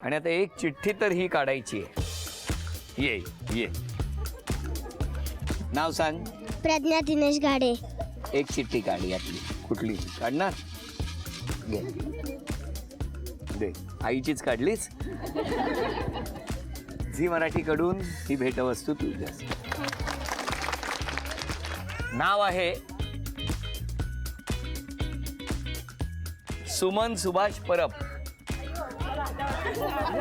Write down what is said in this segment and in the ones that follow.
आणि आता एक चिठ्ठी तर ही काढायची आहे. ये ये नाव सांग. प्रज्ञा दिनेश गाडे. एक चिठ्ठी काढ यातली. कुठली काढणार? घे दे. आईचीच काढलीस. झी मराठीकडून ही भेटवस्तू तुझ्यास. नाव आहे सुमन सुभाष परब.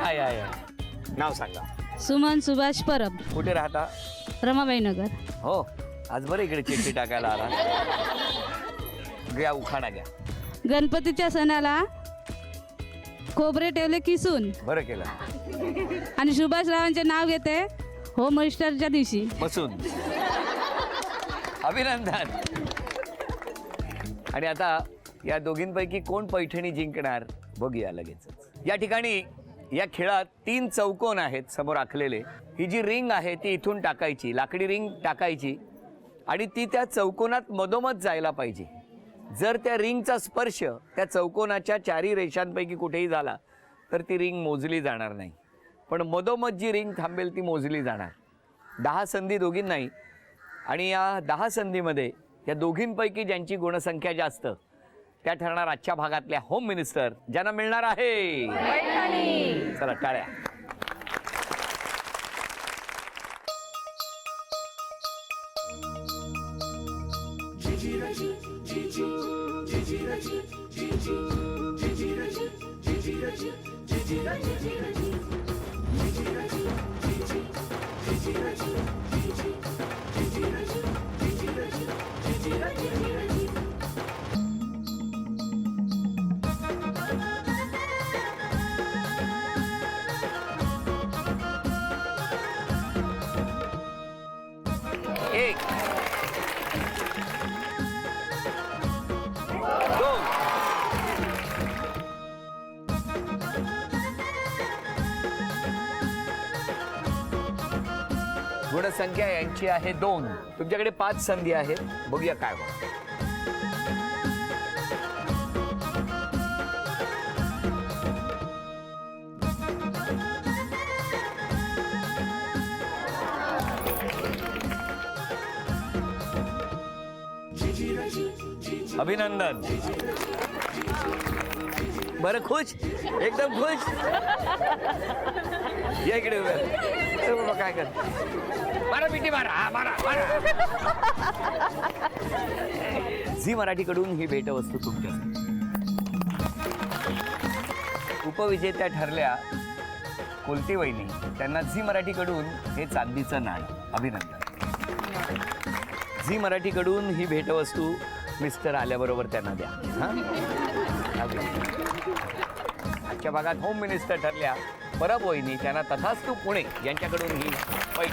या नाव सांगा. सुमन सुभाष परब. कुठे राहता? रमाबाई नगर. हो, आज बरं इकडे चिठ्ठी टाकायला आला. घ्या उखाणा घ्या. गणपतीच्या सणाला खोबरे ठेवले किसून. बरं केलं. आणि सुभाषरावांचे नाव घेते होम मिनिस्टरच्या दिवशी बसून. अभिनंदन. आणि आता या दोघींपैकी कोण पैठणी जिंकणार बघूया लगेच. या ठिकाणी या खेळात 3 चौकोन आहेत समोर आखलेले. ही जी रिंग आहे ती इथून टाकायची, लाकडी रिंग टाकायची आणि ती त्या चौकोनात मधोमध जायला पाहिजे. जर त्या रिंगचा स्पर्श त्या चौकोनाच्या 4 रेषांपैकी कुठेही झाला तर ती रिंग मोजली जाणार नाही. पण मधोमध जी रिंग थांबेल ती मोजली जाणार. 10 संधी दोघींनाही. आणि या 10 संधीमध्ये या दोघींपैकी ज्यांची गुणसंख्या जास्त त्या ठरणार आजच्या भागातल्या होम मिनिस्टर, ज्यांना मिळणार आहे. चला टाळ्या. एक, दोन, गुणसंख्या यांची आहे 2. तुमच्याकडे 5 संधी आहेत. बघूया काय होतं. अभिनंदन. बरं, खुश, एकदम खुश. या इकडे बाबा. काय कर. मारा पिटी मारा. हा मारा मारा. झी मराठीकडून ही भेटवस्तू तुमच्यासाठी. उपविजेत्या ठरल्या कुलती वहिनी. त्यांना झी मराठीकडून हे चांदीचं नाणं. अभिनंदन. झी मराठीकडून ही भेटवस्तू मिस्टर आल्याबरोबर त्यांना द्या. आजच्या भागात होम मिनिस्टर ठरल्या परब वहिनी. त्यांना तथास्तु पुणे यांच्याकडून ही पैठ.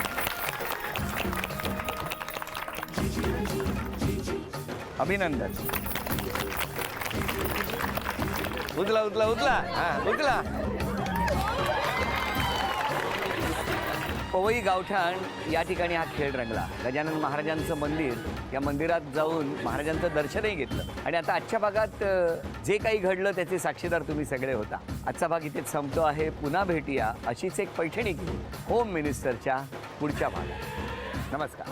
अभिनंदन. उचला उचला उचला. हा उचला. पवई गावठाण या ठिकाणी हा खेळ रंगला. गजानन महाराजांचं मंदिर, या मंदिरात जाऊन महाराजांचं दर्शनही घेतलं. आणि आता आजच्या भागात जे काही घडलं त्याचे साक्षीदार तुम्ही सगळे होता. आजचा भाग इथेच संपतो आहे. पुन्हा भेटूया अशीच एक पैठणी घेऊन होम मिनिस्टरच्या पुढच्या भागात. नमस्कार.